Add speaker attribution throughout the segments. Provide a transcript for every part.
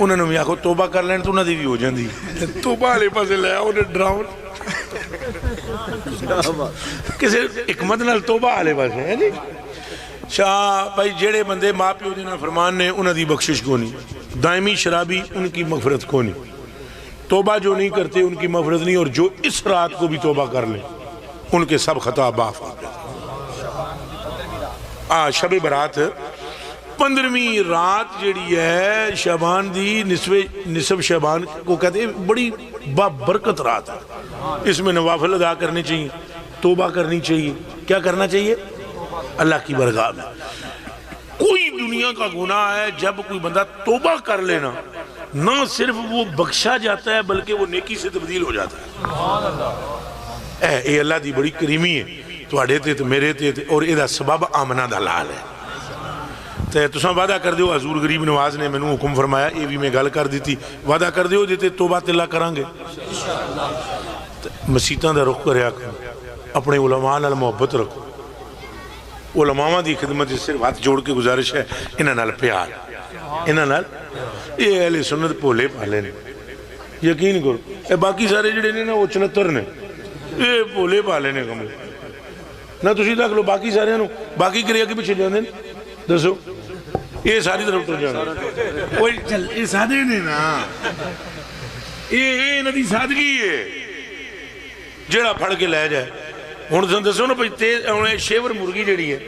Speaker 1: انہوں نے بھی آخو توبہ کر لین تو انہوں دی بھی ہو جاندی توبہ والے پاسے لے آؤ انہیں ڈراؤن کسی حکمت نال توبہ والے پاسے ہے جی شاہ بھائی جیڑے بندے ماں پیو دینا فرمان نے انہوں دی بخشش کو نہیں دائمی شرابی ان کی مغفرت کو نہیں توبہ جو نہیں کرتے ان کی مغفرت نہیں اور جو اس رات کو بھی توبہ کر لیں ان کے سب خطا معاف ہو جاتے شب برات 15ویں رات جیڑی ہے شعبان دی نصف شعبان کو کہتے ہیں بڑی بابرکت رات ہے اس میں نوافل ادا کرنے چاہیے توبہ کرنی چاہیے کیا کرنا چاہیے اللہ کی برگاہ میں کوئی دنیا کا گناہ ہے جب کوئی بندہ توبہ کر لینا نہ صرف وہ بخشا جاتا ہے بلکہ وہ نیکی سے تبدیل ہو جاتا ہے اے اللہ دی بڑی کریمی ہے تواڈے تے تے میرے تے اور اے دا سبب آمنہ دا لال ہے تے تساں وعدہ کر دیو حضور غریب نواز نے مینوں حکم فرمایا اے بھی میں گل کر دیتی وعدہ کر دیو جے تے توبہ تلا کران گے مسیتاں دا رخ کریا کرو اپنے علماء نال محبت رکھو علماء دی خدمت صرف ہاتھ جوڑ کے گزارش ہے انہاں نال پیار انہاں نال اے اہل سنت بھولے پالے نے یقین کرو اے باقی سارے جڑے نے نا وہ 74 نے اے بھولے پالے نے کم نہ تسی دیکھ لو باقی سارے نو باقی کریا کے پیچھے جاندے دسو یہ ساری طرف اتر جانا کوئی چل یہ سادے نے نا یہ ندی سادگی ہے جڑا پھڑ کے لے جائے ہن تساں دسو نا بھئی شیور مرغی جڑی ہے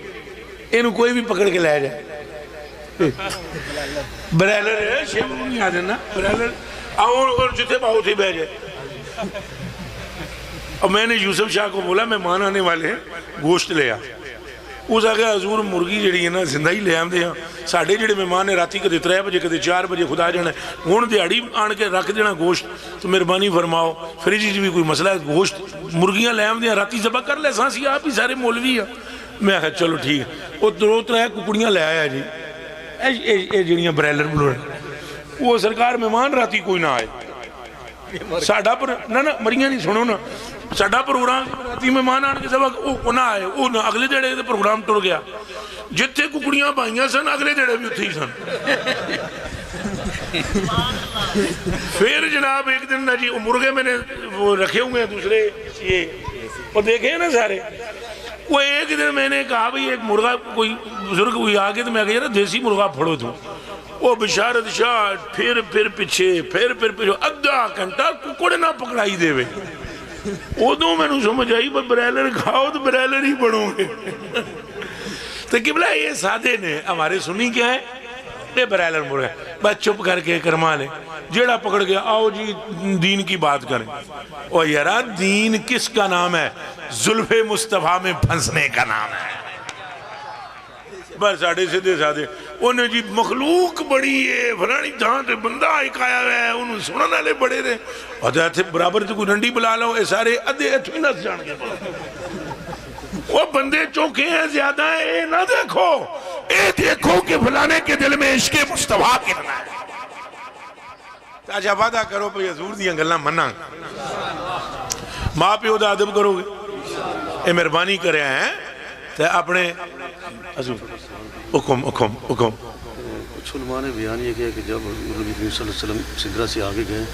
Speaker 1: اینو کوئی بھی پکڑ کے لے جائے برائلر ہے شیور نہیں آ دینا برائلر اور جتے باہو تھی بہ جائے اور میں نے یوسف شاہ کو بولا مہمان آنے والے ہیں گوشت لیا اس آگے حضور مرغی جڑی ہے نا زندہ ہی لے آمدے ہیں ساڑھے جڑے مہمان نے راتی کدے 3 بجے کدے 4 بجے خدا جانا ہے ہون دیاڑی آن کے رکھ دینا گوشت تو مہربانی فرماؤ فریجی بھی کوئی مسئلہ ہے گوشت مرغیاں لے آمدے ہیں راتی ذبح کر لے سانسی آپ ہی سارے مولوی ہیں میں کہا چلو ٹھیک ہے وہ 2-3 ککڑیاں لے آیا جی اے جڑیاں برائلر بلو وہ سرکار مہمان راتی کوئی نہ آئے ساڑھا پر نہ مریاں نہیں سنو نا ساڑھا پروگرام راتی مہمان آن کے سبق وہ نہ آئے وہ اگلے دیڑے دے پروگرام ٹر گیا جتھے ککڑیاں پائیاں سن اگلے دیڑے بھی اتھے ہی سن پھر جناب ایک دن نا جی مرغے میں نے وہ رکھے ہوئے ہیں دوسرے یہ وہ دیکھے ہیں نا سارے وہ ایک دن میں نے کہا بھئی ایک مرغا کوئی بزرگ ہوئی آگے تو میں کہا یار دیسی مرغا پھڑو تھوں وہ بشارت شاہ پھر پیچھے ادھا گھنٹہ ککڑ نہ پکڑائی دے وے ادھوں میں نے سمجھ آئی برائلر کھاؤ تو برائلر ہی بڑھوں گے تو قبلہ یہ سادے نے ہمارے سنی کیا ہے یہ برائلر مرغا ہے بس چپ کر کے کرما لیں جیڑا پکڑ گیا آؤ جی دین کی بات کریں اور یارا دین کس کا نام ہے زلف مصطفیٰ میں پھنسنے کا نام ہے بس ساڑھے سیدھے سادے انہیں جی مخلوق بڑی ہے فلانی جہاں تے بندہ ایک آیا ہے انہوں سنن والے بڑے رہے اور جاتے برابر تے کوئی ڈنڈی بلا لو اے سارے ادھے اتھویں نس جان کے وہ بندے چوکے ہیں زیادہ ہیں اے نہ دیکھو اے دیکھو کہ فلانے کے دل میں عشق مصطفیٰ کتنا ہے تاجہ وعدہ کرو پہ حضور دیاں گلنا مننا ماں پیو دا ادب کرو گے اے مہربانی کرے ہیں تے اپنے حضور حکم
Speaker 2: کچھ علماء نے بیان یہ کیا کہ جب نبی کریم صلی اللہ علیہ وسلم سدرہ سے آگے گئے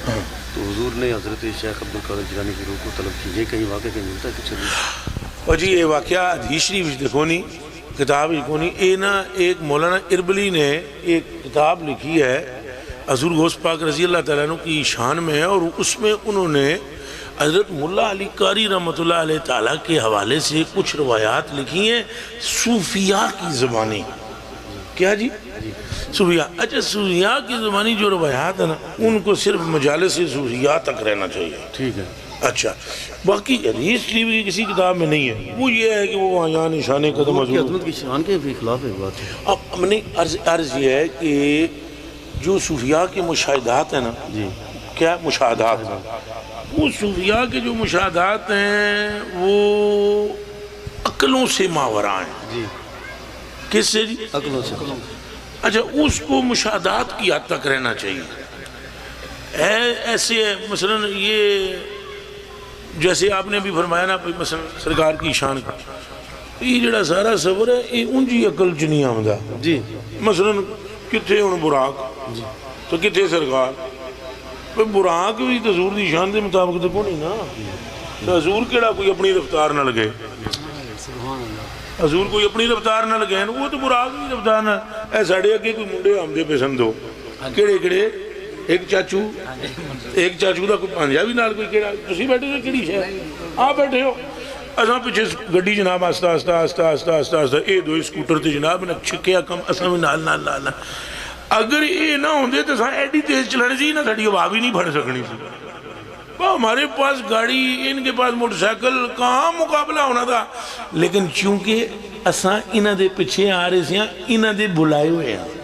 Speaker 2: تو حضور نے حضرت شیخ عبدالقادر جیلانی کی روح کو طلب کی یہ کہیں واقعہ کہیں ملتا ہے کہ چلیے
Speaker 1: اور جی یہ واقعہ حدیث شریف دیکھونی کتاب لکھونی اے نا ایک مولانا اربلی نے ایک کتاب لکھی ہے حضور غوث پاک رضی اللہ تعالیٰ عنہ کی شان میں ہے اور اس میں انہوں نے حضرت ملا علی قاری رحمۃ اللہ علیہ تعالیٰ کے حوالے سے کچھ روایات لکھی ہیں صوفیاء کی زبانی کیا جی صوفیاء اچھا صوفیاء کی زبانی جو روایات ہیں نا ان کو صرف مجالس صوفیاء تک رہنا چاہیے ٹھیک ہے اچھا باقی حدیث شریف کی کسی کتاب میں نہیں ہے وہ یہ ہے کہ وہ آیان نشان قدم حضور
Speaker 2: عظمت کی شان کے بھی خلاف ہے بات ہے
Speaker 1: اب ہم نے عرض یہ ہے کہ جو صوفیاء کے مشاہدات ہیں نا
Speaker 2: جی
Speaker 1: کیا مشاہدات ہیں وہ صوفیاء کے جو مشاہدات ہیں وہ عقلوں سے ماورا ہیں
Speaker 2: جی
Speaker 1: کس سے جی
Speaker 2: عقلوں سے
Speaker 1: اچھا اس کو مشاہدات کی حد تک رہنا چاہیے ایسے مثلا یہ جیسے آپ نے بھی فرمایا نا مثلا سرکار کی شان کا یہ جڑا سارا صبر ہے یہ ان جی عقل چ نہیں آمدہ
Speaker 2: جی
Speaker 1: مثلا کتنے ہوں براق تو کتنے سرکار کوئی براق بھی تو حضور دی شان دے مطابق تو کوئی نا تو حضور کیڑا کوئی اپنی رفتار نہ لگے حضور کوئی اپنی رفتار نہ لگے وہ تو براق بھی رفتار نہ اے ساڑے اگے کوئی منڈے آمدے پسند ہو کیڑے کیڑے ایک چاچو دا کوئی پانجا بھی نال کوئی کیڑا تسی بیٹھے ہو کیڑی شے آپ بیٹھے ہو اساں پیچھے گڈی جناب آستہ آستہ آستہ آستہ آستہ آستہ اے دو اسکوٹر تے جناب نہ چھکیا کم اساں بھی نال نال نال اگر یہ نہ ہوندے تو ساں ایڈی تیز چلانے سی نہ ساڑی آواز بھی نہیں پھڑ سکنی سی ہمارے پاس گاڑی ان کے پاس موٹر سائیکل کہاں مقابلہ ہونا تھا لیکن چونکہ اساں انہ دے پیچھے آ رہے سیاں انہ دے بلائے ہوئے ہیں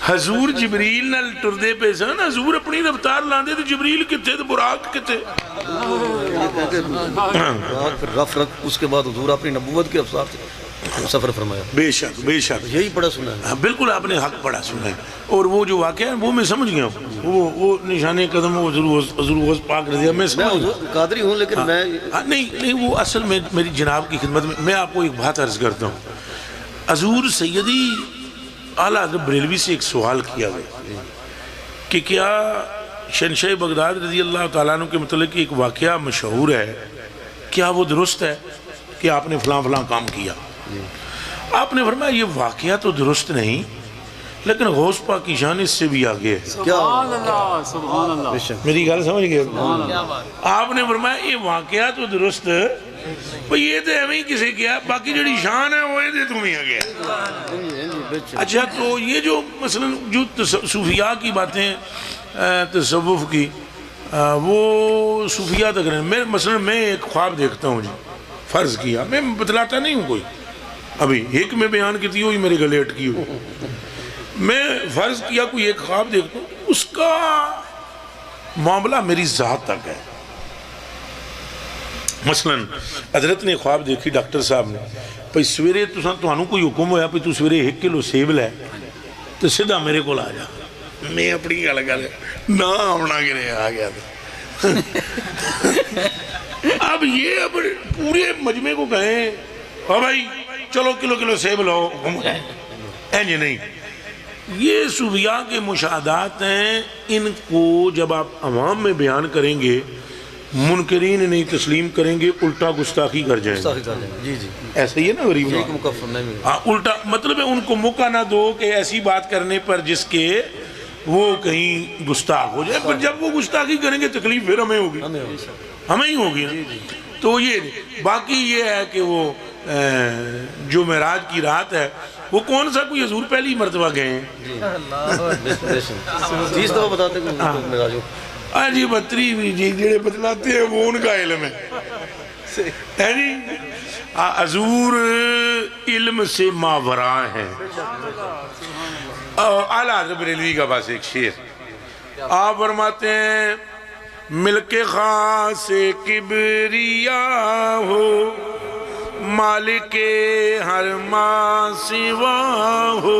Speaker 1: حضور جبریل نال ٹردے پہ سن حضور اپنی رفتار لاندے تو جبریل کتے تو براق کتے
Speaker 2: رف رکھ اس کے بعد حضور اپنی نبوت کے افسار سے سفر فرمایا
Speaker 1: بے شک
Speaker 2: یہی پڑھا سنا ہے
Speaker 1: بالکل آپ نے حق پڑھا سنا ہے اور وہ جو واقعہ ہے وہ میں سمجھ گیا ہوں وہ نشان قدم حضور غوث پاک رضی اللہ میں سمجھ گیا
Speaker 2: قادری ہوں لیکن میں
Speaker 1: نہیں وہ اصل میں میری جناب کی خدمت میں آپ کو ایک بات عرض کرتا ہوں حضور سیدی اعلیٰ حضرت بریلوی سے ایک سوال کیا گیا کہ کیا شہنشاہ بغداد رضی اللہ تعالیٰ عنہ کے متعلق ایک واقعہ مشہور ہے کیا وہ درست ہے کہ آپ نے فلاں فلاں کام کیا آپ نے فرمایا یہ واقعہ تو درست نہیں لیکن غوث پاک کی شان اس سے بھی آگے ہے
Speaker 3: سبحان اللہ سبحان اللہ
Speaker 1: میری گل سمجھ گئے آپ نے فرمایا یہ واقعہ تو درست یہ تو ایویں ہی کسی کیا باقی جڑی شان ہے وہ یہ تمہیں آ گیا اچھا تو یہ جو مثلا جو صوفیاء کی باتیں تصوف کی وہ صوفیاء تک رہے مثلا میں ایک خواب دیکھتا ہوں جی فرض کیا میں بتلاتا نہیں ہوں کوئی ابھی ایک میں بیان کی تھی ہوئی میرے گلے اٹکی ہوئی میں فرض کیا کوئی ایک خواب دیکھتا ہوں اس کا معاملہ میری ذات تک ہے مثلا حضرت نے خواب دیکھی ڈاکٹر صاحب نے پہ سویرے تو کوئی حکم ہویا پہ تو سویرے 1 کلو سیب لے تو سیدھا میرے کو آ جا میں اپنی گل کر نہ آمنا گرے آ گیا اب یہ اب پورے مجمع کو کہیں ہاں بھائی چلو کلو سیب لو اینجے نہیں یہ صوفیاء کے مشاہدات ہیں ان کو جب آپ عوام میں بیان کریں گے منکرین نہیں تسلیم کریں گے الٹا گستاخی کر جائیں
Speaker 2: جی جی
Speaker 1: ایسا ہی ہے نا غریب الٹا مطلب ہے ان کو موقع نہ دو کہ ایسی بات کرنے پر جس کے وہ کہیں گستاخ ہو جائے پر جب وہ گستاخی کریں گے تکلیف پھر ہمیں ہوگی ہمیں ہی ہوگی تو یہ باقی یہ ہے کہ وہ جو معراج کی رات ہے وہ کون سا کوئی حضور پہلی مرتبہ گئے ہیں
Speaker 2: 30 دفعہ بتاتے ہیں
Speaker 1: جی 32 بھی جی جڑے بتلاتے ہیں وہ ان کا علم ہے جی حضور علم سے ماورا ہے اعلیٰ حضرت بریلوی کا پاس ایک شعر آپ فرماتے ہیں ملک خاص کبریا ہو مالک ہر ما سوا ہو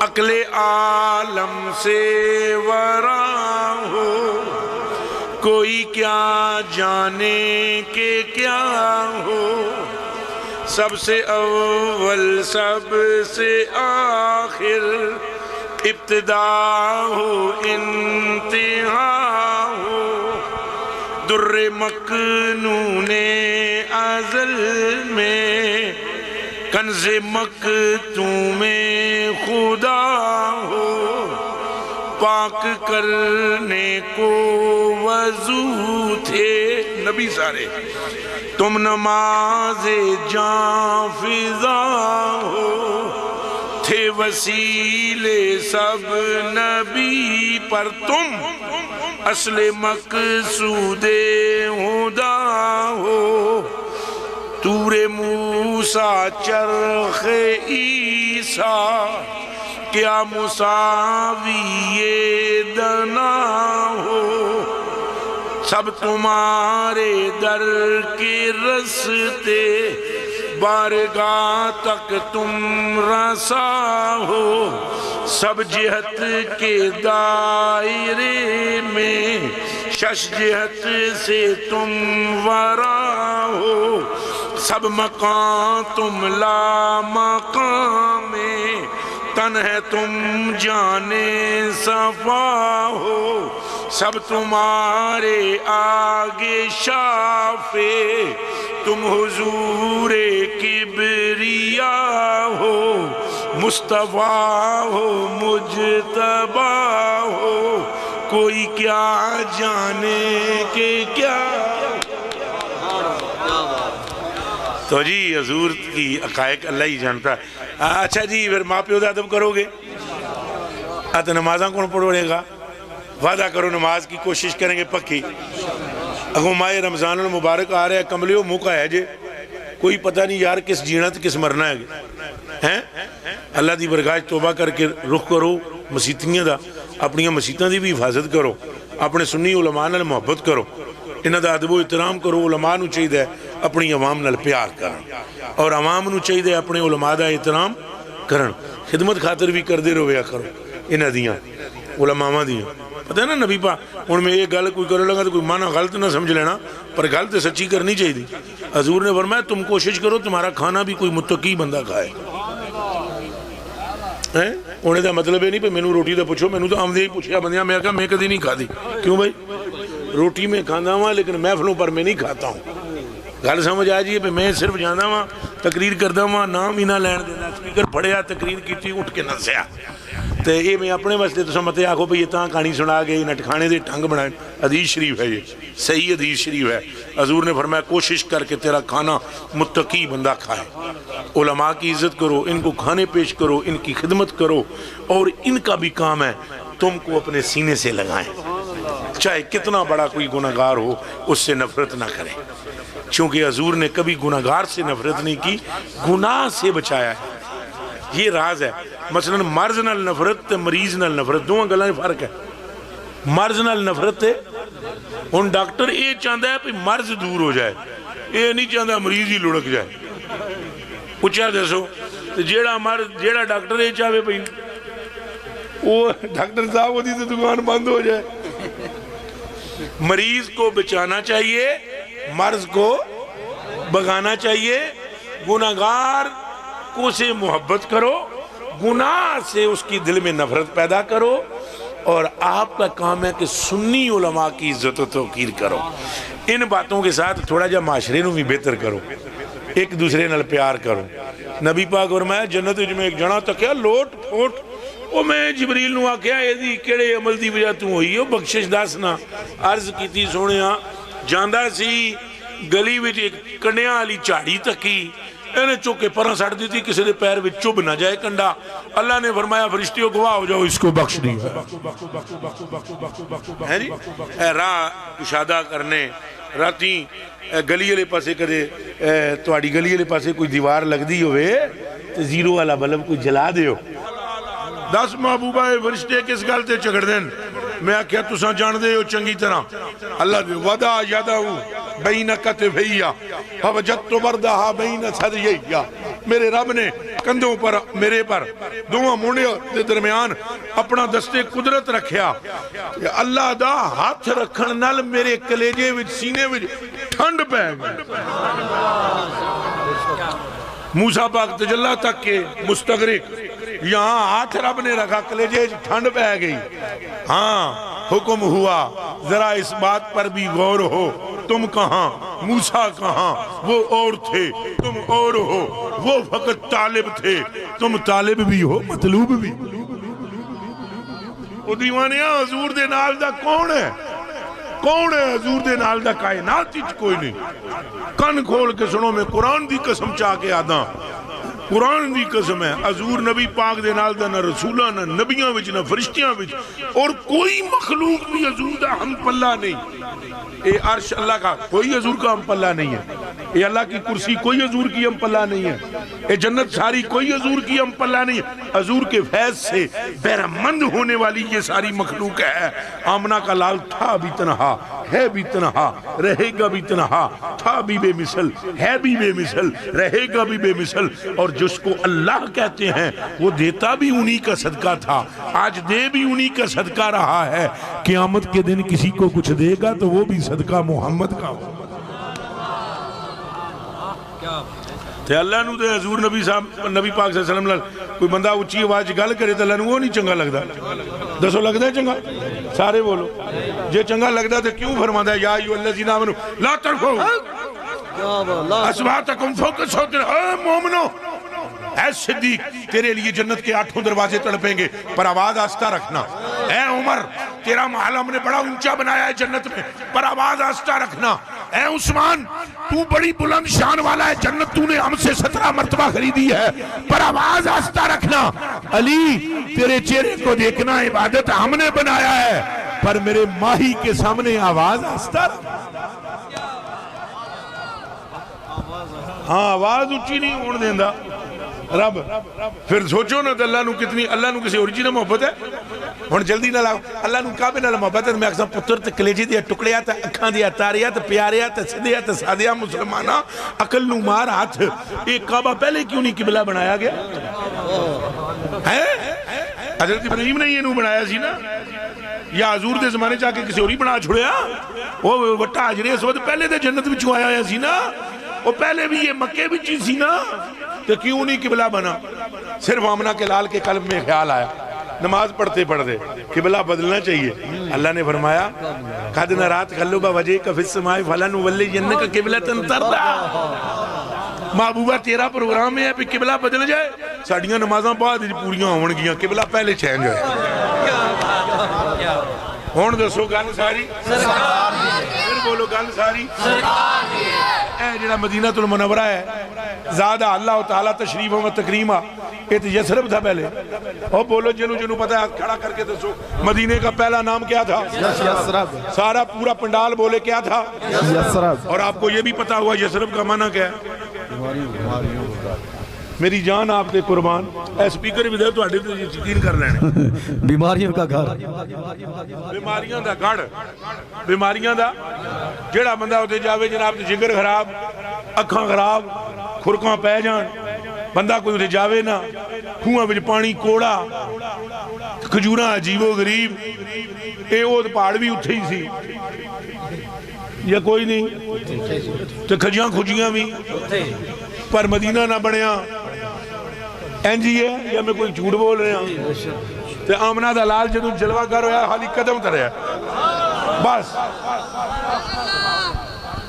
Speaker 1: عقل عالم سے ورا ہو کوئی کیا جانے کہ کیا ہو سب سے اول سب سے آخر ابتدا ہو انتہا ہو در مکنون ازل میں کنز مکتوم خدا ہو پاک کرنے کو وضو تھے نبی سارے تم نماز جاں فضا ہو تھے وسیلے سب نبی پر تم اصل مقصود خدا ہو تور موسیٰ چرخ عیسیٰ کیا مساوی دنا ہو سب تمہارے در کے رستے بارگاہ تک تم رسا ہو سب جہت کے دائرے میں شش جہت سے تم ورا ہو سب مقام تم لا مقام میں تن ہے تم جانے صفا ہو، سب تمہارے آگے شافے، تم حضور کبریا ہو، مصطفیٰ ہو مجتبیٰ ہو، کوئی کیا جانے کہ کیا۔ تو جی حضور کی حقائق اللہ ہی جانتا ہے۔ اچھا جی پھر ماں پیو دا ادب کرو گے؟ تو نمازاں کون پڑھے گا؟ وعدہ کرو نماز کی کوشش کریں گے پکی۔ اگوں ماہ رمضان المبارک آ رہا ہے، کملیو موقع ہے جے، کوئی پتہ نہیں یار کس جینا تو کس مرنا ہے ہیں۔ اللہ دی برگاہ توبہ کر کے رخ کرو مسیتیاں دا، اپنی مسیتاں دی بھی حفاظت کرو، اپنے سنی علماء نال محبت کرو، انہاں دا ادب و احترام کرو۔ علماء نو چاہیے اپنی عوام نال پیار کرن، اور عوام نو چاہیے اپنے علماء دا احترام کرن، خدمت خاطر بھی کردے رویا کرو انہاں دیاں علماء دیاں۔ پتہ ہے نا نبی پاک ہن میں یہ گل کوئی کرنے لگا تو کوئی معنی غلط نہ سمجھ لینا، پر گل تو سچی کرنی چاہیے۔ حضور نے فرمایا تم کوشش کرو تمہارا کھانا بھی کوئی متقی بندہ کھائے۔ ہونے دا مطلب یہ نہیں پہ مینوں روٹی دا پوچھو، مینوں تو آمدے ہی پوچھیا بندیاں، میں کہا میں کدی نہیں کھا دی۔ کیوں بھائی؟ روٹی میں کھانا ہوں لیکن محفلوں پر میں نہیں کھاتا ہوں۔ گل سمجھ آ جائیے پہ میں صرف جانا ہوں تقریر کردا ہوں، نام ہی نہ لین دینا، سپیکر پڑھیا تقریر کی اٹھ کے نسیا۔ تو یہ میں اپنے واسطے تو مت آخو بھئی یہ تاں کہانی سنا گئے نٹکھانے دے ٹھنگ بنائے۔ حدیث شریف ہے، یہ صحیح حدیث شریف ہے۔ حضور نے فرمایا کوشش کر کے تیرا کھانا متقی بندہ کھائے۔ علماء کی عزت کرو، ان کو کھانے پیش کرو، ان کی خدمت کرو، اور ان کا بھی کام ہے تم کو اپنے سینے سے لگائیں، چاہے کتنا بڑا کوئی گناہگار ہو اس سے نفرت نہ کریں، چونکہ حضور نے کبھی گناہگار سے نفرت نہیں کی، گناہ سے بچایا ہے۔ یہ راز ہے۔ مثلا مرض نال نفرت تے مریض نال نفرت دونوں گلاں فرق ہے۔ مرض نال نفرت تے ہن ڈاکٹر یہ چاہتا ہے کہ مرض دور ہو جائے، یہ نہیں چاہتا مریض ہی لڑک جائے۔ اچھا دسو جیڑا ڈاکٹر یہ چاہے بھئی وہ ڈاکٹر صاحب ہوتی تو دکان بند ہو جائے۔ مریض کو بچانا چاہیے، مرض کو بگانا چاہیے، گناہگار کو سے محبت کرو، گناہ سے اس کی دل میں نفرت پیدا کرو، اور آپ کا کام ہے کہ سنی علماء کی عزت و توقیر کرو۔ ان باتوں کے ساتھ تھوڑا جا معاشرے نو بھی بہتر کرو، ایک دوسرے نال پیار کرو۔ نبی پاک فرمایا جنت میں ایک جنا تکیا لوٹ پھوٹ، وہ میں جبریل نو آکھیا اے دی کیڑے عمل دی وجہ تو ہوئی ہو بخشش دسنا۔ عرض کیتی سونیا جاندا سی گلی وچ ایک کنڈیاں والی جھاڑی تکی، انہیں چوکے پرہ سٹ دی تھی کسی دے پیر وچ چب نہ جائے کنڈا۔ اللہ نے فرمایا فرشتیوں گواہ ہو جاؤ اس کو بخش دیا ہے جی۔ راہ کشادہ کرنے راتی گلی والے پاسے کدے تہاڈی گلی والے پاسے کوئی دیوار لگدی ہوئے تے زیرو والا بلب کوئی جلا دیو۔ 10 محبوبہ فرشتے کس گل تے جھگڑ دین؟ میں آکھیا تساں جان دے ہو چنگی طرح، اللہ نے ودا یادہ بین کتفیہ فوجدت بردہا بین ثدییہ، میرے رب نے کندھوں پر میرے پر دونوں مونڈیوں دے درمیان اپنا دستے قدرت رکھیا، اللہ دا ہاتھ رکھن نال میرے کلیجے وچ سینے وچ ٹھنڈ پہ گئی۔ موسیٰ پاک تجلی تک کے مستغرق، یہاں ہاتھ رب نے رکھا کلیجے ٹھنڈ پہ گئی۔ ہاں حکم ہوا ذرا اس بات پر بھی غور ہو، تم کہاں موسیٰ کہاں، وہ اور تھے تم اور ہو، وہ فقط طالب تھے تم طالب بھی ہو مطلوب بھی۔ وہ دیوانیاں حضور دے نال دا کون ہے؟ کون ہے حضور دے نال دا؟ کائنات ہی کوئی نہیں۔ کن کھول کے سنو، میں قرآن دی قسم چاہ کے آدھا، قرآن دی قسم ہے حضور نبی پاک دے نال دا نہ رسولہ نہ نبیاں وچ نہ فرشتیاں وچ، اور کوئی مخلوق بھی حضور دا ہم پلہ نہیں۔ اے عرش اللہ کا کوئی حضور کا ہم پلہ نہیں ہے، اے اللہ کی کرسی کوئی حضور کی ہم پلہ نہیں ہے، اے جنت ساری کوئی حضور کی ہم پلہ نہیں ہے۔ حضور کے فیض سے بہرمند ہونے والی یہ ساری مخلوق ہے۔ آمنہ کا لال تھا بھی تنہا، ہے بھی تنہا، رہے گا بھی تنہا، تھا بھی بے مثل، ہے بھی بے مثل، رہے گا بھی بے مثل، اور جس کو اللہ کہتے ہیں وہ دیتا بھی انہی کا صدقہ تھا، آج دے بھی انہی کا صدقہ رہا ہے، قیامت کے دن کسی کو کچھ دے گا تو وہ بھی صدقہ محمد کا ہو۔ تے اللہ نو تے حضور نبی صاحب نبی پاک صلی اللہ علیہ وسلم نال کوئی بندہ اونچی آواز گل کرے تے اللہ نو وہ نہیں چنگا لگدا دسو لگدا ہے چنگا سارے بولو جے چنگا لگدا تے کیوں فرماندا ہے یا ایھا الذین آمنو لا ترفعوا اصواتکم فوق صوت اے مومنو اے صدیق تیرے لیے جنت کے 8 دروازے تڑپیں گے پر آواز آہستہ رکھنا اے عمر تیرا محل ہم نے بڑا اونچا بنایا ہے جنت میں پر آواز آہستہ رکھنا اے عثمان تو بڑی بلند شان والا ہے جنت تو نے ہم سے 17 مرتبہ خریدی ہے پر آواز آہستہ رکھنا علی تیرے چہرے کو دیکھنا عبادت ہم نے بنایا ہے پر میرے ماہی کے سامنے آواز آہستہ رکھنا ہاں آواز اونچی نہیں ہون دیندا رب پھر سوچو نا اللہ نو کتنی اللہ نو کسی اوریجنل محبت ہے ہن جلدی نہ لاؤ اللہ نو کعبے نال محبت ہے میں اکثر پتر تے کلیجے دی ٹکڑیاں تے اکھاں دی تاریاں تے پیاریاں تے سیدھیاں تے سادیاں مسلماناں عقل نو مار ہاتھ یہ کعبہ پہلے کیوں نہیں قبلہ بنایا گیا ہے حضرت ابراہیم نے یہ نو بنایا سی نا یا حضور دے زمانے جا کے کسی اور ہی بنا چھڑیا وہ وٹا حجر اسود پہلے تے جنت وچوں آیا ہوا سی نا وہ پہلے بھی یہ مکے بھی چیز سی نا تو کیوں نہیں قبلہ بنا صرف آمنہ کے لال کے قلب میں خیال آیا نماز پڑھتے پڑھتے قبلہ بدلنا چاہیے اللہ نے فرمایا قَدْ نَرَا تَقَلُّبَ وَجْهِكَ فِي السَّمَاءِ فَلَنُوَلِّيَنَّكَ قِبْلَةً تَرْضَاهَا محبوبہ تیرا پروگرام ہے کہ قبلہ بدل جائے ساڑیاں نمازاں بعد پوریاں ہون گیاں قبلہ پہلے چینج ہوئے ہون دسو گل ساری پھر بولو گل ساری اے جڑا مدینہ المنورہ ہے زادہ اللہ تعالیٰ تشریف و تکریمہ یہ تو یسرب تھا پہلے اور بولو جنو پتہ ہے کھڑا کر کے دسو مدینے کا پہلا نام کیا تھا یسرب سارا پورا پنڈال بولے کیا تھا یسرب اور آپ کو یہ بھی پتا ہوا یسرب کا معنی کیا ہے میری جان آپ کے قربان اے سپیکر بھی دے تو آڈے تو یقین کر لینے
Speaker 4: بیماریوں کا گھر
Speaker 1: بیماریاں دا گھڑ بیماریاں دا جڑا بندہ ہوتے جاوے جناب تو جگر خراب اکھاں خراب کھرکاں پہ جان بندہ کوئی ہوتے جاوے نا کھوئاں بچ پانی کوڑا کھجوراں عجیب و غریب اے وہ پہاڑ بھی اٹھے ہی سی یا کوئی نہیں تو کھجیاں کھجیاں بھی پر مدینہ نہ بڑھیاں اینجی ہے یا میں کوئی جھوٹ بول رہے ہیں تے آمنہ دا لال جدوں جلوہ کر رہا ہے حالی قدم تر ہے بس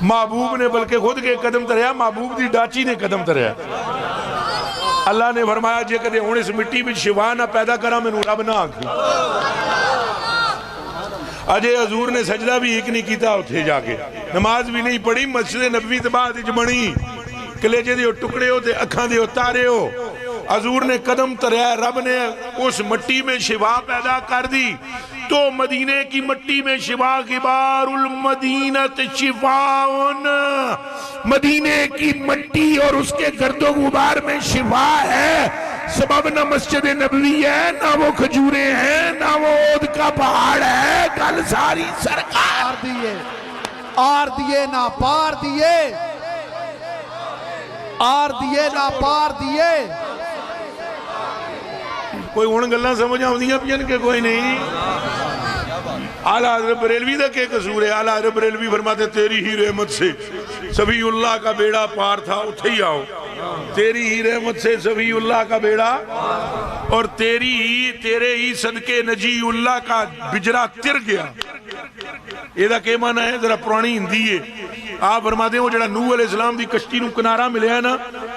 Speaker 1: محبوب نے بلکہ خود کے قدم تر ہے محبوب دی ڈاچی نے قدم تر ہے اللہ نے فرمایا جے کدے ہن اس مٹی وچ شفا نہ پیدا کرا مینوں رب نہ آکھی اجے حضور نے سجدہ بھی ایک نہیں کیتا اتھے جا کے نماز بھی نہیں پڑھی مسجد نبوی تے بعد وچ بنی کلیجے دیو ٹکڑے ہو تے اکھاں دیو تارے ہو حضور نے قدم تریا رب نے اس مٹی میں شفا پیدا کر دی تو مدینے کی مٹی میں شفا غبار المدینت شفاؤن مدینے کی مٹی اور اس کے گرد و غبار میں شفا ہے سبب نہ مسجد نبوی ہے نہ وہ کھجورے ہیں نہ وہ عود کا پہاڑ ہے گل ساری سرکار
Speaker 5: آر دیے نہ پار دیے آر دیے نہ پار دیے
Speaker 1: کوئی ہون گلہ سمجھا ہوندیاں پین کہ کوئی نہیں اعلیٰ حضرت بریلوی دا کہ قصور ہے اعلیٰ حضرت بریلوی فرماتے تیری ہی رحمت سے صفی اللہ کا بیڑا پار تھا اتھے ہی آؤ تیری ہی رحمت سے صفی اللہ کا بیڑا اور تیرے ہی صدقے نجی اللہ کا بجرا تر گیا یہ دا کہ معنی ہے ذرا پرانی ہندی ہے آپ فرماتے ہیں وہ جڑا نوح علیہ السلام دی کشتی نو کنارہ ملے ہے نا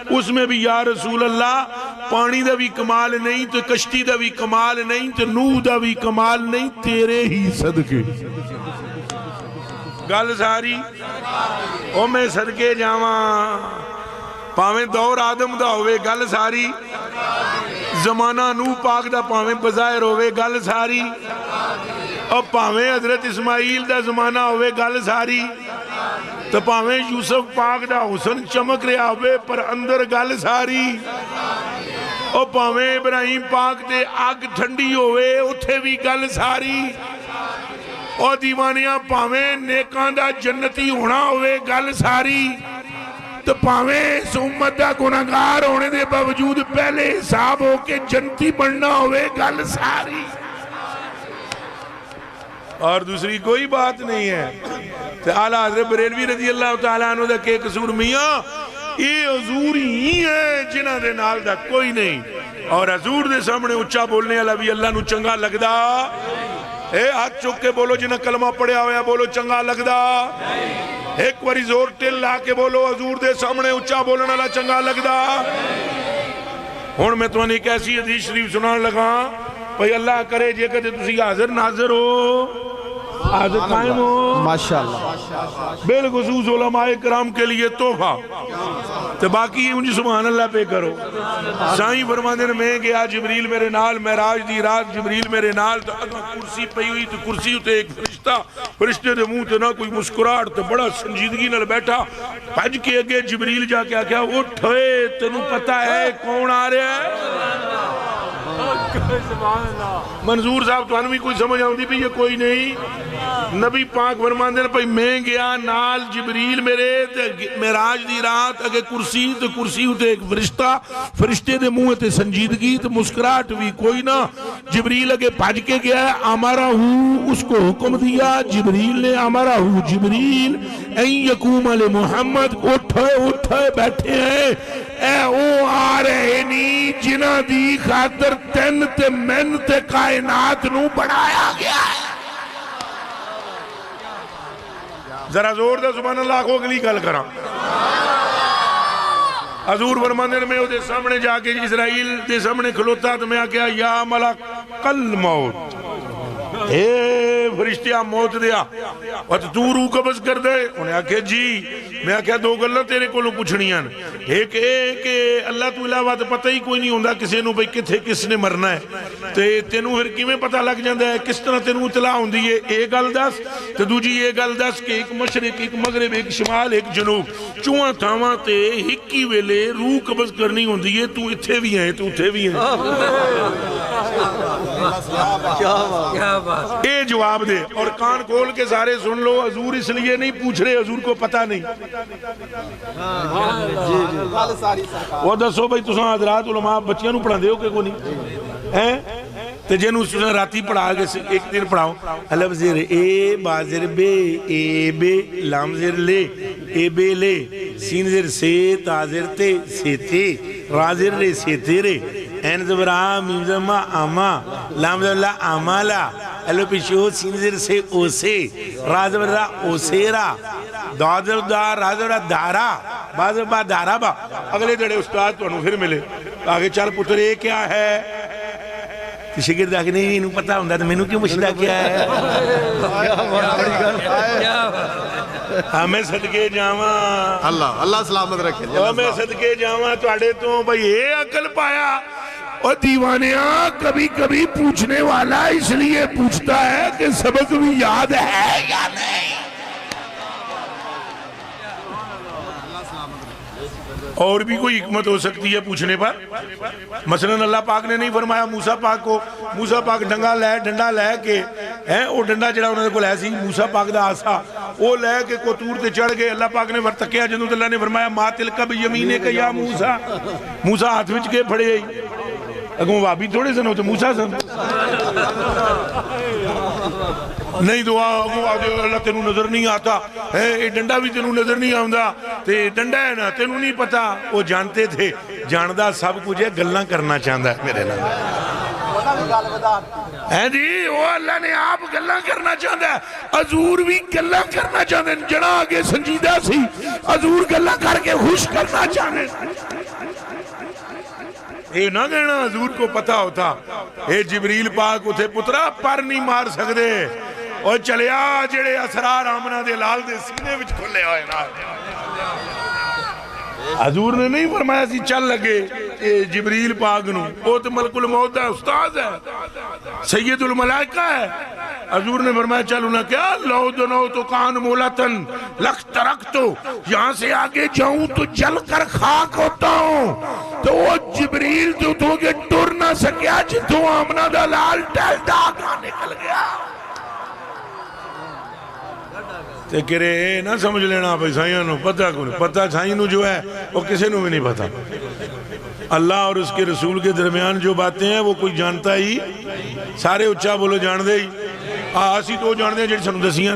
Speaker 1: اس میں بھی یا رسول اللہ پانی دا بھی کمال نہیں تو کشتی دا بھی کمال نہیں تو نوح دا بھی کمال نہیں تیرے ہی صدقے گل ساری او میں صدقے جاواں پاویں دور آدم دا ہوئے گل ساری زمانہ نوح پاک دا پاویں بظاہر ہوئے گل ساری اور پاویں حضرت اسماعیل دا زمانہ ہوئے گل ساری تو پاویں یوسف پاک دا حسن چمک رہا ہوئے پر اندر گل ساری اور پاویں ابراہیم پاک دے آگ ٹھنڈی ہوئے اتھے بھی گل ساری اور دیوانیاں پاویں نیکان دا جنتی ہونا ہوئے گل ساری تو پاویں اس امت دا گناہگار ہونے دے باوجود پہلے حساب ہو کے جنتی بننا ہوئے گل ساری اور دوسری کوئی بات نہیں ہے تو اعلیٰ حضرت بریلوی رضی اللہ تعالیٰ عنہ دا کہ قصور میاں یہ حضور ہی ہے جنہاں دے نال دا کوئی نہیں. اور حضور دے سامنے اچھا بولنے والا بھی اللہ نو چنگا لگدا. اے ہاتھ چک کے بولو جنہاں کلمہ پڑھیا ہویا بولو چنگا لگدا. ایک واری زور ٹل لا کے بولو حضور دے سامنے اچھا بولنے والا چنگا لگدا. ہن میں تمہیں ایک ایسی حدیث شریف سنان لگا بھئی اللہ کرے جے کدے تسی حاضر ناظر ہو حاضر قائم ہو
Speaker 5: ماشاءاللہ
Speaker 1: بالخصوص علماء کرام کے لیے تحفہ تو باقی انجی سبحان اللہ پہ کرو. سائیں فرماندے نے میں گیا جبریل میرے نال معراج دی رات جبریل میرے نال تو اگا کرسی پئی ہوئی تو کرسی ہوتے ایک فرشتے دے منہ تے نہ کوئی مسکراہٹ تے بڑا سنجیدگی نال بیٹھا بھج کے اگے جبریل جا کے آکھیا اٹھ ہوئے تینوں پتہ ہے کون آ رہا ہے. منظور صاحب تو انہوں کوئی سمجھ آؤں دی بھی یہ کوئی نہیں. نبی پاک فرماندے نے بھئی میں گیا نال جبریل میرے معراج دی رات اگے کرسی تے کرسی ہوتے ایک فرشتے دے منہ تے سنجیدگی تے مسکراہٹ بھی کوئی نہ. جبریل اگے بھج کے گیا امرہ اس کو حکم دیا جبریل نے امرہ جبریل این یقوم علی محمد اٹھے بیٹھے ہیں اے او آ رہے نی جنہ دی خاطر تن تے من تے کائنات نو بڑھایا گیا ہے. ذرا زور دے سبحان اللہ کو اگلی گل کراں. حضور فرماندے نے میں او دے سامنے جا کے اسرائیل دے سامنے کھلوتا تو میں آکیا یا ملک الموت اے فرشتیاں موت دیا اور تو روح قبض کر دے. انہیں آکھے جی میں آکھیا دو گلہ تیرے کو لو پوچھنیاں ایک کہ اللہ تو علاوہ تو پتہ ہی کوئی نہیں ہوندہ کسے نو بھئی کتھے کس نے مرنا ہے تینوں پھر کیویں پتہ لگ جاندہ ہے کس طرح تینوں اطلاع ہوندی ہے. ایک گل دس تو دوجی یہ گل دس کہ ایک مشرق ایک مغرب ایک شمال ایک جنوب چواں تھاواں تے ہکی ویلے روح قبض کرنی ہوندی ہے تو اتھے بھی ہیں تو اتھے بھی ہیں. اے جواب دے اور کان کھول کے سارے سن لو. حضور اس لیے نہیں پوچھ رہے حضور کو پتہ نہیں. وہ دسو بھئی تساں حضرات علماء بچیاں نو پڑھا دے ہو کہ کو نہیں تو جنہوں تساں راتی پڑھا گے ایک دن پڑھاؤ الف زیر اے با زیر بے اے بے لام زیر لے اے بے لے سین زیر سے تا زیر تے سے تے را زیر لے سے تے رے این زبر آم میم زبر ما آما لام زبر لا آمالا الو پیشو سین زیر سے او سے را زبر را او سے را دا زبر دا را زبر دارا با زبر با دارا با. اگلے دڑے استاد تو انہوں پھر ملے آگے چل پتر یہ کیا ہے شکر دا کہ نہیں انہوں پتہ ہوندہ تو میں نے کیوں مشدہ کیا ہے. ہمیں صدقے جاواں
Speaker 5: اللہ سلامت رکھے.
Speaker 1: ہمیں صدقے جاواں تو اڑے تو بھئی یہ عقل پایا. اور دیوانیاں کبھی کبھی پوچھنے والا اس لیے پوچھتا ہے کہ سبق بھی یاد ہے یا نہیں. اور بھی کوئی حکمت ہو سکتی ہے پوچھنے پر. مثلا اللہ پاک نے نہیں فرمایا موسیٰ پاک کو موسیٰ پاک ڈنڈا لے کے وہ ڈنڈا جڑا انہوں نے کو لے سی موسیٰ پاک دا آسا وہ لے کے کو تور تے چڑھ گئے. اللہ پاک نے ورتکیا جنہوں اللہ نے فرمایا ما تلک بیمینک کا یا موسیٰ موسیٰ ہاتھ وچ کے پھڑے گئی اگوں وابی تھوڑے سن ہوتے موسیٰ سن نہیں دعا اللہ تینوں نظر نہیں آتا ہے ڈنڈا بھی تینوں نظر نہیں آؤں تے ڈنڈا ہے نا تینوں نہیں پتا. وہ جانتے تھے جاندہ سب کچھ ہے گلنا کرنا چاہتا ہے میرے نام ہے جی وہ اللہ نے آپ گلنا کرنا چاہتا ہے. حضور بھی گلنا کرنا چاہتے ہیں جڑا آگے سنجیدہ سی حضور گلنا کر کے خوش کرنا چاہتے ہیں. اے نہ کہنا حضور کو پتا ہوتا اے جبریل پاک اتھے پترا پر نہیں مار سکتے اور چلیا جڑے اسرار آمنہ دے لال دے سینے وچ کھلے ہوئے نا. حضور نے نہیں فرمایا سی چل لگے جبریل پاک نو وہ تو ملک الموت ہے استاد ہے سید الملائکہ ہے. حضور نے فرمایا چلو نہ کیا لو دنو تو کان مولتن لکھ ترکتو یہاں سے آگے جاؤں تو جل کر خاک ہوتا ہوں. تو وہ جبریل تو تو کہ ٹر نہ سکیا جتوں آمنہ دا لال ٹیل داغا نکل گیا. تے کرے نہ سمجھ لینا بھائی سائیاں نو پتہ کون پتہ سائیاں نو جو ہے وہ کسے نو بھی نہیں پتا. اللہ اور اس کے رسول کے درمیان جو باتیں ہیں وہ کوئی جانتا ہی سارے اچھا بولو جان دے ہی آسی تو جان دے جڑی سنو دسیاں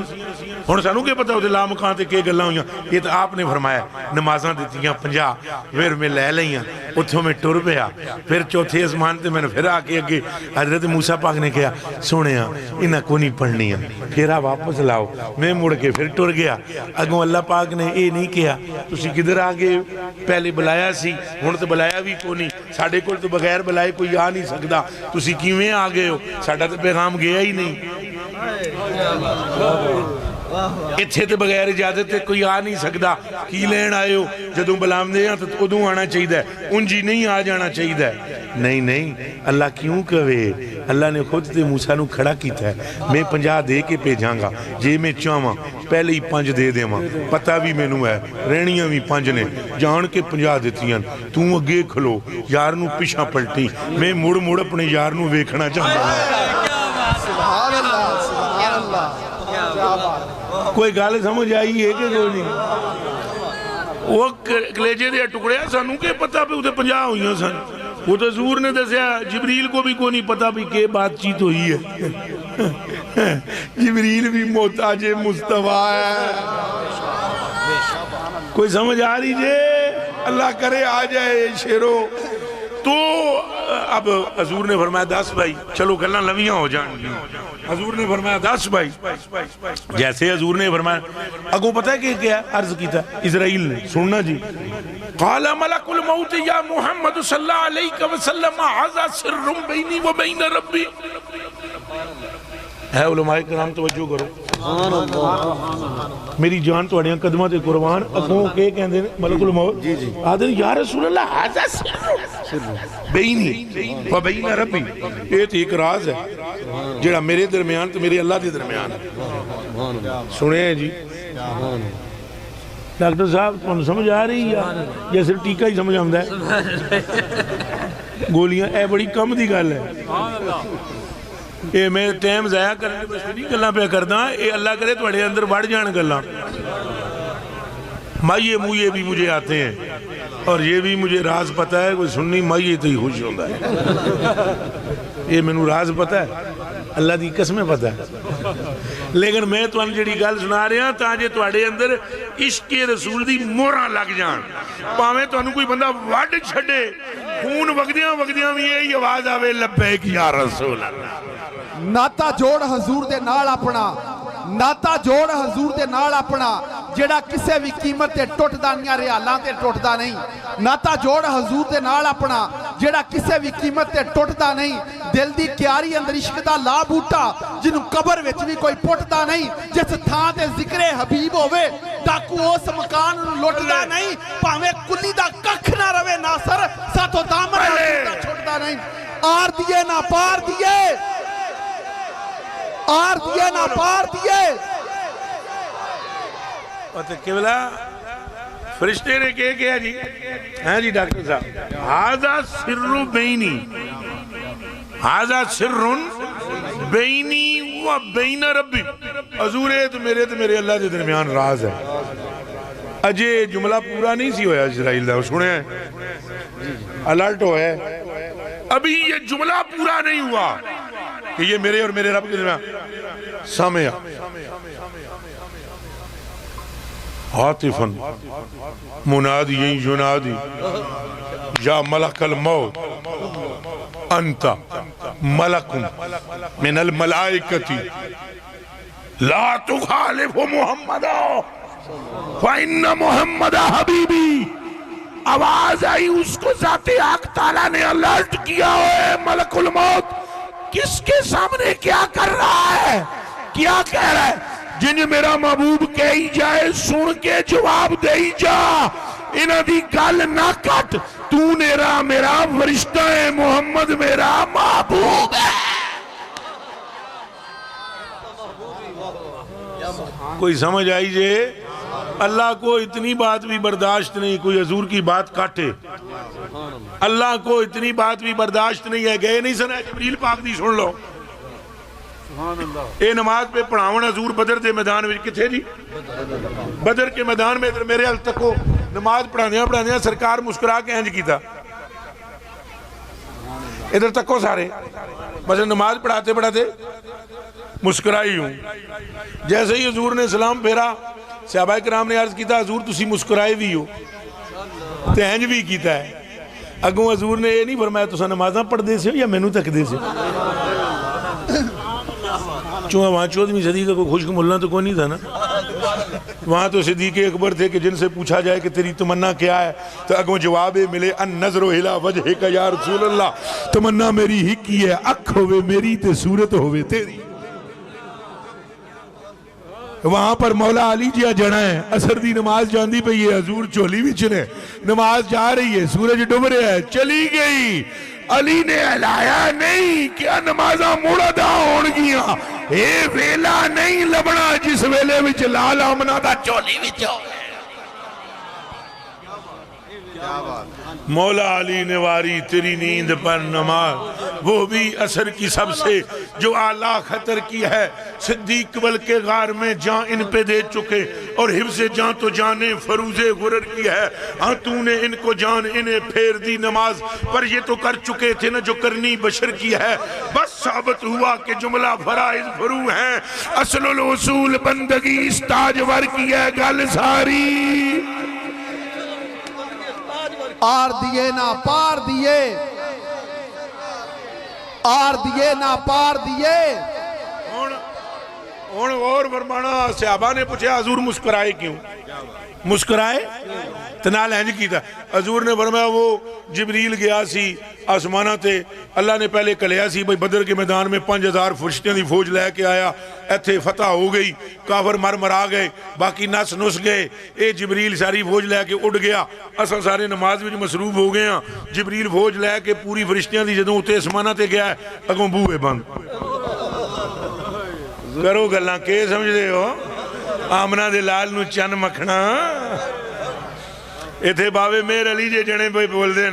Speaker 1: ہن سانوں کی پتہ اودے لامکاں تے کی گلاں ہوئیاں یہ تو آپ نے فرمایا نمازاں دتیاں 50 پھر میں لے لیاں اتھوں میں ٹر پیا پھر چوتھے آسمان تے میں نے پھر آ کے اگے حضرت موسیٰ پاک نے کہا سنیا انہاں کو نہیں پڑھنی پھر آپ واپس لاؤ میں مڑ کے پھر ٹر گیا اگوں اللہ پاک نے یہ نہیں کیا تسی کدھر آگے پہلے بلایا سی ہن تو بلایا بھی کو نہیں ساڑھے کول تو بغیر بلائے کوئی آ نہیں سکتا تسی کیویں آ گئے ہو ساڑھا تو پیغام گیا ہی نہیں اتھے تے بغیر اجازت تے کوئی آ نہیں سکتا کی لین آئے ہو جدوں بلام دے ہیں تو ادوں آنا چاہیے ان جی نہیں آ جانا چاہیے نہیں اللہ کیوں کہے اللہ نے خود تے موسیٰ نو کھڑا کیتا ہے میں 50 دے کے بھیجاں گا جے میں چاہواں پہلے ہی 5 دے دیواں پتہ بھی مینوں ہے رہنیاں بھی 5 نے جان کے 50 دیتیاں تو اگے کھلو یار نو پیچھے پلٹی میں مڑ اپنے یار نو ویکھنا چاہتا ہوں
Speaker 5: سبحان اللہ سبحان اللہ کیا بات
Speaker 1: کوئی گل سمجھ آئی ہے کہ کوئی نہیں وہ کلیجے دے ٹکڑے سانوں کے پتہ پہ ادھے 50 ہوئیاں سن وہ تو حضور نے دسیا جبریل کو بھی کوئی نہیں پتا بھی کہ بات چیت ہوئی ہے جبریل بھی محتاج مصطفیٰ ہے کوئی سمجھ آ رہی جے اللہ کرے آ جائے شیرو تو اب حضور نے فرمایا 10 بھائی چلو گلاں لویاں ہو جان حضور نے فرمایا 10 بھائی جیسے حضور نے فرمایا اگوں پتہ ہے کہ کیا عرض کیتا اسرائیل نے سننا جی قال ملک الموت یا محمد صلی اللہ علیہ وسلم ھذا سر بینی و بین ربی ہے علماء کرام توجہ کرو میری جان توڑیاں قدمہ تے قربان اگوں کے کہندے ملک الموت آدھے یا رسول اللہ ھذا سر بینی و بین ربی یہ تو ایک راز ہے جڑا میرے درمیان تو میرے اللہ دے درمیان ہے سنیں جی ڈاکٹر صاحب تمہیں سمجھ آ رہی ہے یا صرف ٹیکہ ہی سمجھ آمدہ ہے گولیاں اے بڑی کم دی گل ہے اے میں ٹائم ضائع کرنے بس نہیں گلاں پہ کردا اے اللہ کرے تھوڑے اندر بڑھ جان گلاں مائیے موئے بھی مجھے آتے ہیں اور یہ بھی مجھے راز پتہ ہے کوئی سننی مائیے تو ہی خوش ہوندہ ہے یہ میں نو راز پتہ ہے اللہ دی قسمیں پتہ ہے لیکن میں تو ان جڑی گل سنا رہا ہاں تاں جے تواڈے اندر عشق رسول دی موراں لگ جان پاویں تانوں کوئی بندہ وڈ چھڈے خون وگدیاں بھی یہی آواز آوے لبیک یا رسول اللہ
Speaker 5: ناتا جوڑ حضور دے نال اپنا ناتا جوڑ حضور دے نال اپنا جڑا کسے بھی قیمت تے ٹوٹدا نہیں ریالاں تے ٹوٹدا نہیں ناتا جوڑ حضور دے نال اپنا جڑا کسے بھی قیمت تے ٹوٹدا نہیں دل دی کیاری اندر عشق دا لا بوٹا جنوں قبر وچ بھی کوئی پٹدا نہیں جس تھاں تے ذکر حبیب ہوے ڈاکو اس مکان نوں لٹدا نہیں پاویں کلی دا ککھ نہ رہے ناصر ساتھوں دامن دا چھٹدا نہیں آر دیے نہ پار دیے آر دیے نہ پار دیے
Speaker 1: پتہ قبلہ فرشتے نے کہا جی ہاں جی ڈاکٹر صاحب ھذا سر بینی ھذا سر بینی و بین ربی حضور ہے تو میرے اللہ کے درمیان راز ہے اجے جملہ پورا نہیں سی ہویا اسرائیل دا سنے الرٹ ہوا ہے ابھی یہ جملہ پورا نہیں ہوا کہ یہ میرے اور میرے رب کے درمیان سامعہ عاطفاً منادی ینادی یا ملک الموت انت ملک من الملائکتی لا تخالف محمدہ فإن محمدہ حبیبی آواز آئی اس کو ذات حق تعالیٰ نے الرٹ کیا ہوئے ملک الموت کس کے سامنے کیا کر رہا ہے کیا کہہ رہا ہے جن میرا محبوب کہی جائے سن کے جواب دے جا انہاں دی گل نہ کٹ تو میرا فرشتہ ہے محمد میرا محبوب ہے کوئی سمجھ آئی جے اللہ کو اتنی بات بھی برداشت نہیں کوئی حضور کی بات کاٹے اللہ کو اتنی بات بھی برداشت نہیں ہے گئے نہیں سنا جبریل پاک دی سن لو اے نماز پہ پڑھاون حضور بدر دے میدان میں کتھے جی بدر کے میدان میں ادھر میرے حل تکو نماز پڑھاندیاں سرکار مسکرا کے انج کیتا ادھر تکو سارے بس نماز پڑھاتے مسکرائی ہوں. جیسے ہی حضور نے سلام پھیرا صحابہ کرام نے عرض کیتا حضور تسی مسکرائے بھی ہو تے انج بھی کیتا ہے. اگوں حضور نے یہ نہیں فرمایا تساں نمازاں پڑھ دے سے ہو یا مینوں تک دے سے. چونکہ وہاں 14ویں صدی کا کوئی خشک ملا تو کوئی نہیں تھا نا. وہاں تو صدیق اکبر تھے کہ جن سے پوچھا جائے کہ تیری تمنا کیا ہے تو اگوں جواب ملے ان نظر الی وجہک یا رسول اللہ. تمنا میری ہی کی ہے اکھ ہوئے میری تے صورت ہوئے تیری. وہاں پر مولا علی جی جڑا ہے اثر دی نماز جاندی پئی ہے حضور چولی وچ نے نماز جا رہی ہے سورج ڈوب رہا ہے چلی گئی. علی نے ہلایا نہیں کیا نمازاں موڑا دا ہون گیاں اے ویلا نہیں لبنا جس ویلے وچ لال آمنہ دا چولی وچ ہو. مولا علی نے واری تیری نیند پر نماز وہ بھی اثر کی سب سے جو اعلیٰ خطر کی ہے. صدیق بلکہ غار میں جان ان پہ دے چکے اور حفظ جان تو جانے فروز غرر کی ہے. ہاں تو نے ان کو جان انہیں پھیر دی نماز پر یہ تو کر چکے تھے نا جو کرنی بشر کی ہے. بس ثابت ہوا کہ جملہ فرائض فرو ہیں اصل الاصول بندگی اس تاجور کی ہے گل ساری.
Speaker 5: آر دیے نہ پار دیے آر دیے نہ پار دیے.
Speaker 1: اور فرمانا صحابہ نے پوچھا حضور مسکرائے کیوں مسکرائے تنال ہنج کی تھا. حضور نے فرمایا وہ جبریل گیا سی آسمانہ تے اللہ نے پہلے کلیا سی بھئی بدر کے میدان میں 5000 فرشتیاں دی فوج لے کے آیا ایتھے فتح ہو گئی کافر مرا گئے باقی نس نس گئے. اے جبریل ساری فوج لے کے اڑ گیا اساں سارے نماز وچ مصروف ہو گئے ہاں. جبریل فوج لے کے پوری فرشتیاں دی جدوں اتے آسمانہ تے گیا اگوں بوئے بند کرو گلاں کے سمجھ دے ہو. آمنہ دے لال نو چن مکھنا ایتھے باوے میر علی جے جنے بھئی بول دیں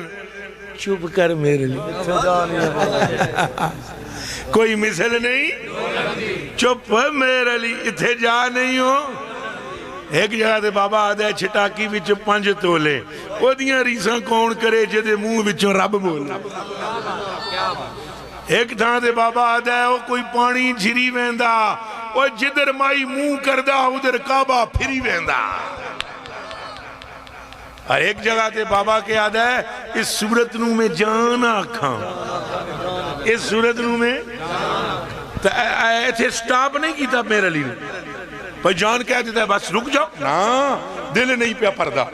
Speaker 1: چپ کر میر علی کوئی مثل نہیں چپ میر علی اتھے جا نہیں ہو. ایک جگہ دے بابا آدھے چھٹاکی وچ 5 تولے وہ دیاں ریساں کون کرے جدے منہ وچوں رب بولنا. ایک تھاں دے بابا آدھے وہ کوئی پانی جھری ویندا وہ جدر مائی منہ کردہ ادھر کعبہ پھری ویندا. اور ایک جگہ تے بابا کے آدھا ہے اس صورت نو میں جان آکھاں اس صورت نو میں ایتھے سٹاپ نہیں کیتا میرے لیے بھئی جان کہہ دیتا ہے بس رک جاؤ نا دل نہیں پیا پردہ.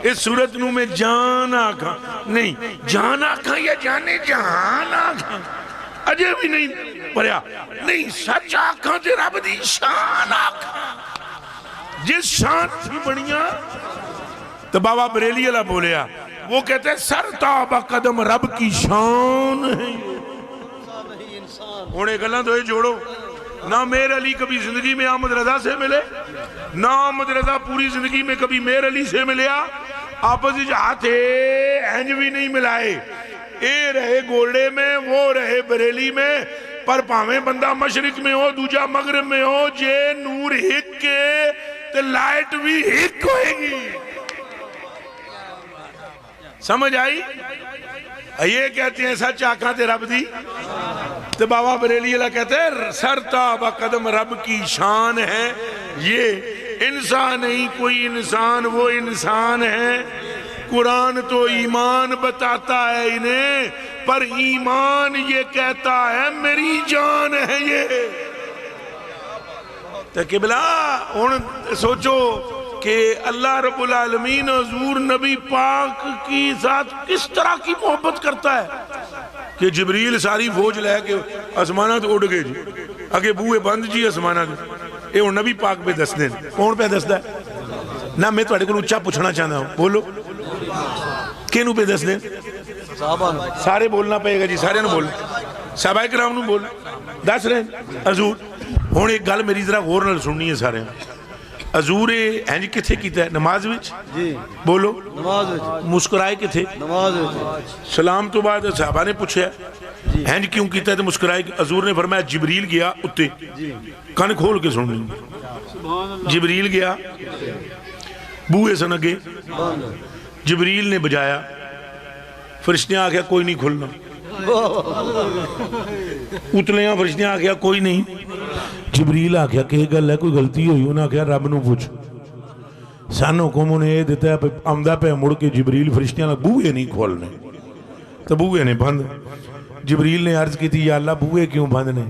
Speaker 1: اس صورت نو میں جان آکھاں نہیں جان آکھاں یا جانے جہان آکھاں اجے بھی نہیں پڑیا نہیں سچ آکھاں تے رب دی شان آکھاں جس شان تھی بڑیاں. تو بابا بریلی اللہ بولیا وہ کہتے ہیں سر تابہ قدم رب کی شان ہے. انہیں گلہ تو یہ جوڑو نہ میر علی کبھی زندگی میں احمد رضا سے ملے نہ احمد رضا پوری زندگی میں کبھی میر علی سے ملیا. آپس ہاتھے ہنج بھی نہیں ملائے. اے رہے گولڈے میں وہ رہے بریلی میں پر پاویں بندہ مشرق میں ہو دوجہ مغرب میں ہو جے نور ہک کے تو لائٹ بھی ہک ہوئے گی. سمجھ آئی یہ کہتے ہیں سچ آنکھاں تے رب دی تو بابا بریلی اللہ کہتے ہیں سر تابہ قدم رب کی شان ہے. یہ انسان نہیں کوئی انسان وہ انسان ہے. قرآن تو ایمان بتاتا ہے انہیں پر ایمان یہ کہتا ہے میری جان ہے. یہ تو قبلہ ان سوچو کہ اللہ رب العالمین حضور نبی پاک کی ذات کس طرح کی محبت کرتا ہے کہ جبریل ساری فوج لے کے آسمانہ تو اڑ گئے جی اگے بوئے بند جی آسمانہ اے وہ نبی پاک پہ دس دیں کون پہ دس دیں نہ میں تو اڑے کو اچھا پوچھنا چاہتا ہوں بولو کینو پہ دس دیں سارے بولنا پہے گا جی سارے نو بولنا صحابہ کرام نو بولنا دس رہے حضور ہون ایک گل میری ذرا غور نال سننی ہے سارے حضور ہنج کتھے کیتا ہے نماز وچ بولو
Speaker 2: نماز وچ
Speaker 1: مسکرائے کتھے
Speaker 2: نماز وچ
Speaker 1: سلام تو بعد صحابہ نے پوچھا ہنج کیوں کیتا ہے تو مسکرائے حضور نے فرمایا جبریل گیا اتے کان کھول کے سن لیں جبریل گیا بوئے سنگے جبریل نے بجایا فرشتیاں آ گیا کوئی نہیں کھلنا ਉਤਲਿਆਂ ਫਰਿਸ਼ਤਿਆਂ ਆਖਿਆ ਕੋਈ ਨਹੀਂ ਜਿਬਰੀਲ ਆਖਿਆ ਕਿ ਗੱਲ ਹੈ ਕੋਈ ਗਲਤੀ ਹੋਈ ਉਹਨਾਂ ਆਖਿਆ ਰੱਬ ਨੂੰ ਪੁੱਛ ਸਾਨੂੰ ਹੁਕਮ ਉਹਨੇ ਇਹ ਦਿੱਤਾ ਆਉਂਦਾ ਪਿਆ ਮੁੜ ਕੇ ਜਿਬਰੀਲ ਫਰਿਸ਼ਤਿਆਂ ਨਾਲ ਬੂਹੇ ਨਹੀਂ ਖੋਲਣੇ ਤਾਂ ਬੂਹੇ ਨੇ ਬੰਦ جبریل نے عرض کی تھی یا اللہ بوئے کیوں بند نے